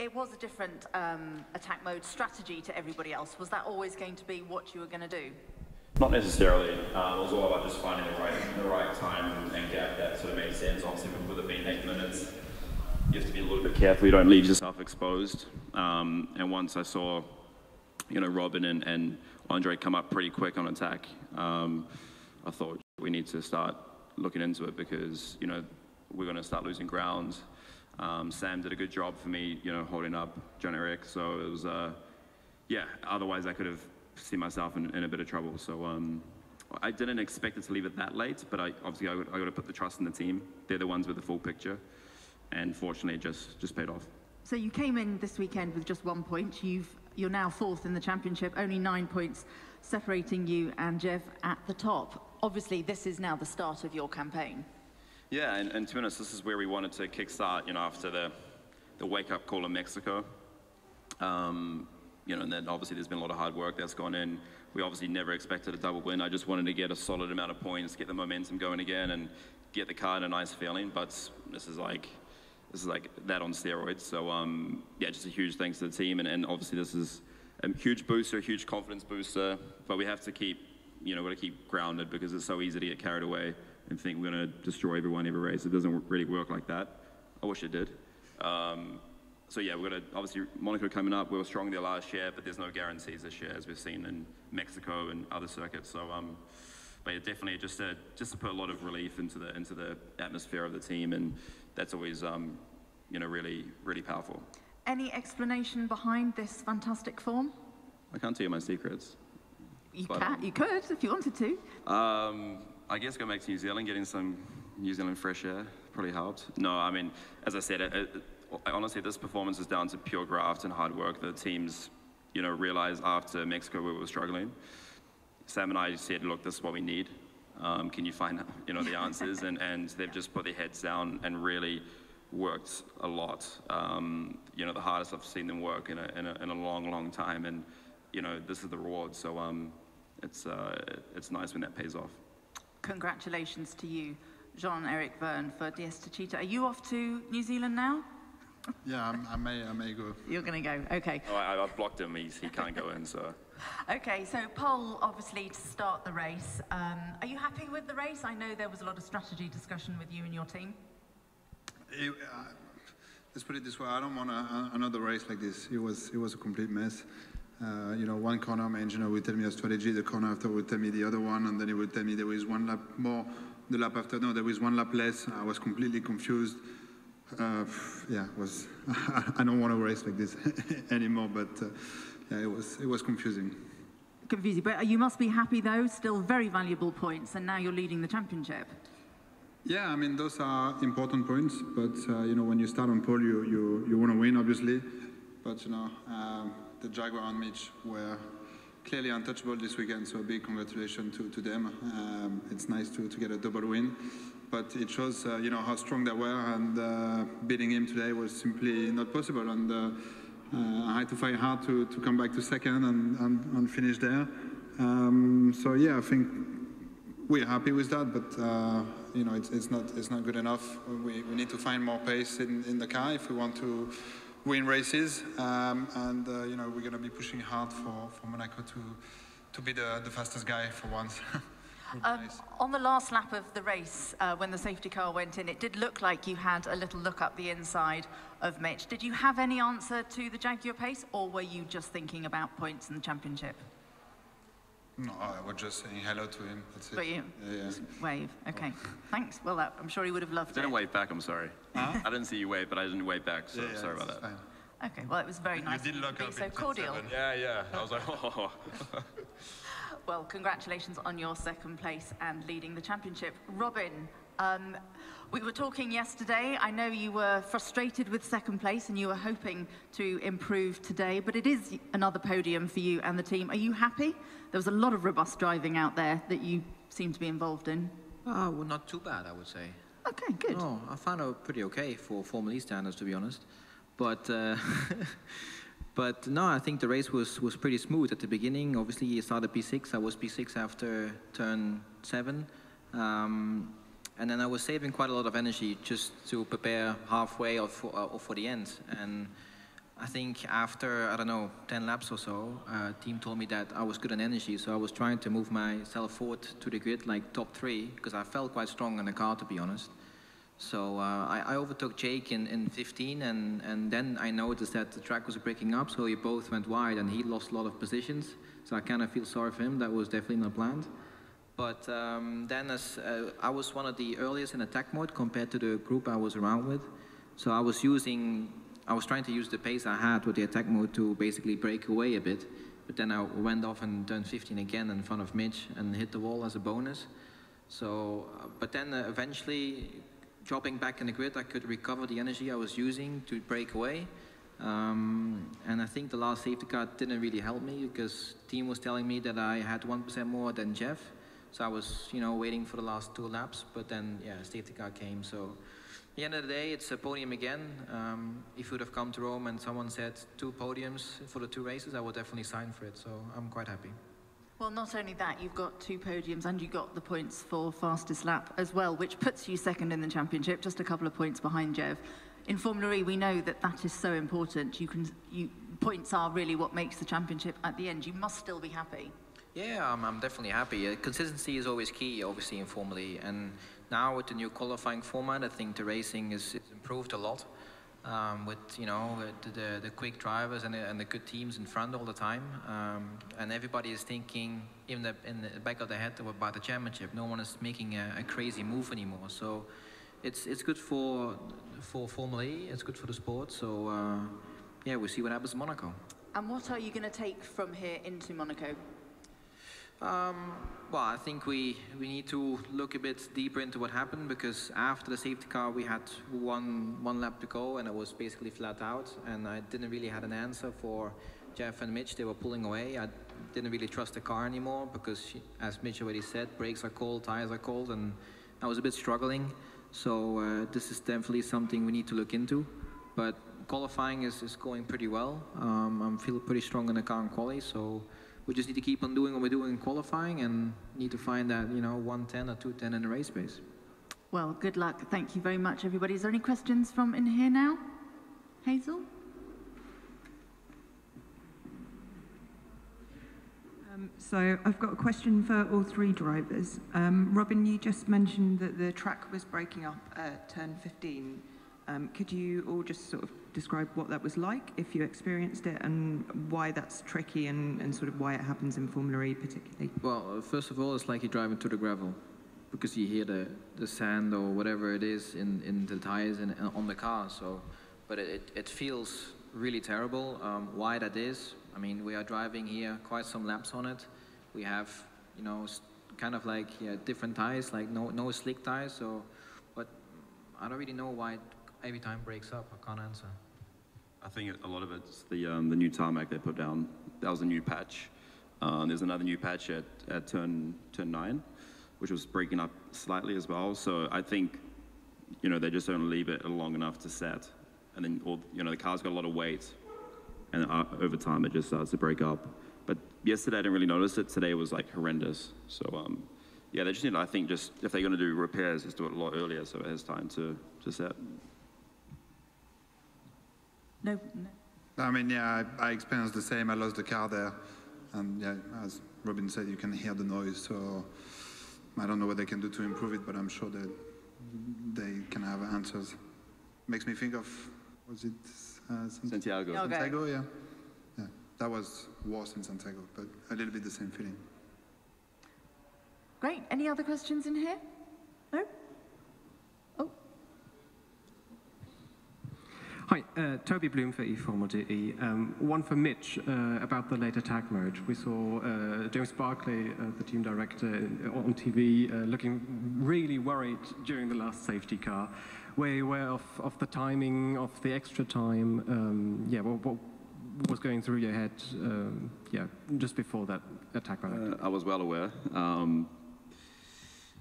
it was a different attack mode strategy to everybody else. Was that always going to be what you were going to do? Not necessarily. It was all about just finding the right time and gap that sort of made sense. Obviously, with it being 8 minutes, you have to be a little bit careful. You don't leave yourself exposed. And once I saw, Robin and Andre come up pretty quick on attack, I thought we need to start looking into it because, we're going to start losing ground. Sam did a good job for me, holding up John Eric. So it was, otherwise I could have seen myself in a bit of trouble. So I didn't expect it to leave it that late, but I got to put the trust in the team. They're the ones with the full picture. And fortunately, it just paid off. So you came in this weekend with just 1 point. You're now 4th in the championship, only 9 points separating you and Jeff at the top. Obviously, this is now the start of your campaign. Yeah, and to be honest, this is where we wanted to kickstart, after the wake-up call in Mexico. And then obviously there's been a lot of hard work that's gone in. We obviously never expected a double win. I just wanted to get a solid amount of points, get the momentum going again, and get the car in a nice feeling. But this is like that on steroids. So just a huge thanks to the team, and obviously this is a huge booster, a huge confidence booster. But we have to keep, we've got to keep grounded because it's so easy to get carried away and think we're going to destroy everyone every race. It doesn't really work like that. I wish it did. So yeah, we're going to, obviously Monaco coming up, we were strong there last year, but there's no guarantees this year as we've seen in Mexico and other circuits. So, but yeah, definitely just to put a lot of relief into the atmosphere of the team, and that's always, really, really powerful. Any explanation behind this fantastic form? I can't tell you my secrets. You could if you wanted to. I guess going back to New Zealand, getting some New Zealand fresh air probably helped. No, I mean, as I said, honestly, this performance is down to pure graft and hard work. The teams, realized after Mexico we were struggling. Sam and I said, look, this is what we need. Can you find, the answers? And they've just put their heads down and really worked a lot. The hardest I've seen them work in a long, long time. And, this is the reward. So it's nice when that pays off. Congratulations to you, Jean-Eric Vergne, for DS Techeetah. Are you off to New Zealand now? Yeah, I may go. You're going to go, okay. Oh, I've blocked him, he can't go in, so. Okay, so pole, obviously, to start the race. Are you happy with the race? I know there was a lot of strategy discussion with you and your team. Let's put it this way, I don't want another race like this. It was a complete mess. One corner, my engineer would tell me a strategy, the corner after would tell me the other one, and then he would tell me there was one lap more, the lap after, no, there was one lap less. I was completely confused. I don't want to race like this anymore, but it was confusing. Confusing, but you must be happy though, still very valuable points, and now you're leading the championship. Yeah, I mean, those are important points, but when you start on pole, you want to win, obviously, but the Jaguar and Mitch were clearly untouchable this weekend, so a big congratulations to them. It's nice to get a double win, but it shows how strong they were, and beating him today was simply not possible. And I had to fight hard to come back to second and finish there. So yeah, I think we're happy with that, but it's not good enough. We need to find more pace in the car if we want to win races, and we're going to be pushing hard for Monaco to be the fastest guy for once. On the last lap of the race, when the safety car went in, it did look like you had a little look up the inside of Mitch. Did you have any answer to the Jaguar pace, or were you just thinking about points in the championship? No, I was just saying hello to him. That's it. But you just wave. Okay, thanks. Well, I'm sure he would have loved it. I didn't wave back, I'm sorry. Huh? I didn't see you wave, but I didn't wave back, so sorry about that. Fine. Okay, well, it was very nice you did look to be so cordial. Yeah. I was like, oh. Well, congratulations on your second place and leading the championship. Robin, we were talking yesterday. I know you were frustrated with second place and you were hoping to improve today, but it is another podium for you and the team. Are you happy? There was a lot of robust driving out there that you seem to be involved in. Well, not too bad, I would say. Okay, good. No, I found it pretty okay for Formula E standards, to be honest. But but no, I think the race was pretty smooth at the beginning. Obviously, you started P6. I was P6 after turn 7. And then I was saving quite a lot of energy just to prepare halfway or for the end. And I think after, I don't know, 10 laps or so, team told me that I was good on energy, so I was trying to move myself forward to the grid, like top 3, because I felt quite strong in the car, to be honest. So I overtook Jake in 15, and then I noticed that the track was breaking up, so we both went wide, and he lost a lot of positions. So I kind of feel sorry for him. That was definitely not planned. But then I was one of the earliest in attack mode compared to the group I was around with. So I was trying to use the pace I had with the attack mode to basically break away a bit. But then I went off and turned 15 again in front of Mitch and hit the wall as a bonus. So, but then eventually, dropping back in the grid, I could recover the energy I was using to break away. And I think the last safety car didn't really help me because team was telling me that I had 1% more than Jeff. So I was, waiting for the last 2 laps, but then, yeah, safety car came. So at the end of the day, it's a podium again. If you would have come to Rome and someone said 2 podiums for the 2 races, I would definitely sign for it. So I'm quite happy. Well, not only that, you've got 2 podiums and you got the points for fastest lap as well, which puts you second in the championship, just a couple of points behind Jev. In Formula E, we know that that is so important. Points are really what makes the championship at the end. You must still be happy. Yeah, I'm definitely happy. Consistency is always key, obviously, in Formula E. And now with the new qualifying format, I think the racing is improved a lot. With the quick drivers and the good teams in front all the time, and everybody is thinking in the back of their head about the championship. No one is making a crazy move anymore. So it's good for Formula E. It's good for the sport. So yeah, we'll see what happens in Monaco. And what are you going to take from here into Monaco? Well, I think we need to look a bit deeper into what happened, because after the safety car we had one lap to go and it was basically flat out, and I didn't really have an answer for Jeff and Mitch. They were pulling away. I didn't really trust the car anymore because, as Mitch already said, brakes are cold, tires are cold, and I was a bit struggling. So this is definitely something we need to look into. But qualifying is going pretty well. I'm feeling pretty strong in the car in quali, so we just need to keep on doing what we're doing in qualifying and need to find that, 110 or 210 in the race pace. Well, good luck. Thank you very much, everybody. Is there any questions from in here now? Hazel? So I've got a question for all 3 drivers. Robin, you just mentioned that the track was breaking up at turn 15. Could you all just sort of describe what that was like, if you experienced it, and why that's tricky and sort of why it happens in Formula E particularly? Well, first of all, it's like you're driving to the gravel, because you hear the sand or whatever it is in the tires and on the car. So, but it feels really terrible. Why that is? I mean, we are driving here quite some laps on it. We have, kind of like different tires, like no slick tires. So, but I don't really know why every time breaks up. I can't answer. I think a lot of it's the new tarmac they put down. That was a new patch. There's another new patch at turn 9, which was breaking up slightly as well. So I think, they just don't leave it long enough to set, and then the car's got a lot of weight, and over time it just starts to break up. But yesterday I didn't really notice it. Today it was like horrendous. So yeah, they just need, I think, just if they're going to do repairs, just do it a lot earlier so it has time to set. No. I mean, yeah, I experienced the same. I lost the car there. And yeah, as Robin said, you can hear the noise. So I don't know what they can do to improve it, but I'm sure that they can have answers. Makes me think of, was it Santiago? Santiago, yeah. Yeah, that was worse in Santiago, but a little bit the same feeling. Great. Any other questions in here? No? Oh. Hi, Toby Bloom for eFormula.de. One for Mitch about the late attack mode. We saw James Barclay, the team director, on TV looking really worried during the last safety car. Were you aware of the timing, of the extra time? What was going through your head just before that attack mode? I was well aware.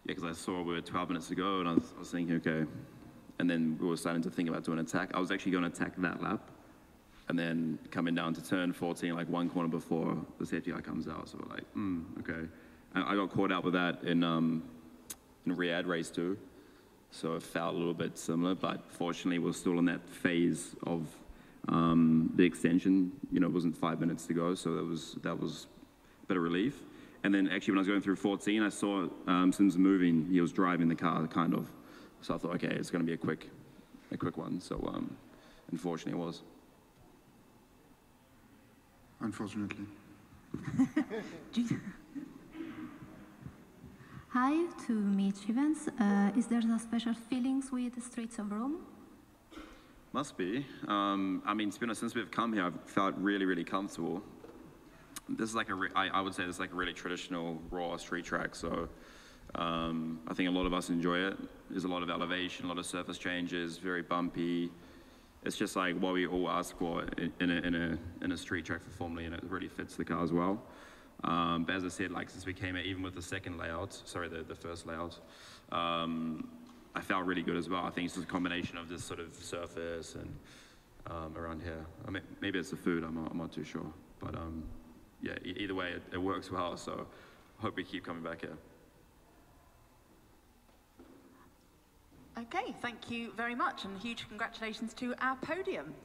Because I saw we were 12 minutes ago, and I was thinking, okay. And then we were starting to think about doing an attack. I was actually going to attack that lap, and then coming down to turn 14, like one corner before the safety car comes out. So we're like, okay. And I got caught out with that in Riyadh race 2, so it felt a little bit similar. But fortunately, we're still in that phase of The extension, you know, wasn't 5 minutes to go, so that was a bit of relief. And then actually when I was going through 14, I saw Sims moving. He was driving the car, kind of. So I thought, okay, it's going to be a quick one. So unfortunately, it was. Unfortunately. Hi, to Mitch Evans. Is there a special feelings with the streets of Rome? Must be. I mean, to be honest, since we've come here, I've felt really, really comfortable. This is like I would say this is like a really traditional raw street track. So I think a lot of us enjoy it. There's a lot of elevation, a lot of surface changes, very bumpy. It's just like what we all ask for in a street track for Formula E, and it really fits the car as well. But as I said, like since we came here, even with the second layout, sorry, the first layout, I felt really good as well. I think it's just a combination of this sort of surface and around here. I mean, maybe it's the food, I'm not too sure. But yeah, either way, it works well, so I hope we keep coming back here. Okay, thank you very much, and huge congratulations to our podium.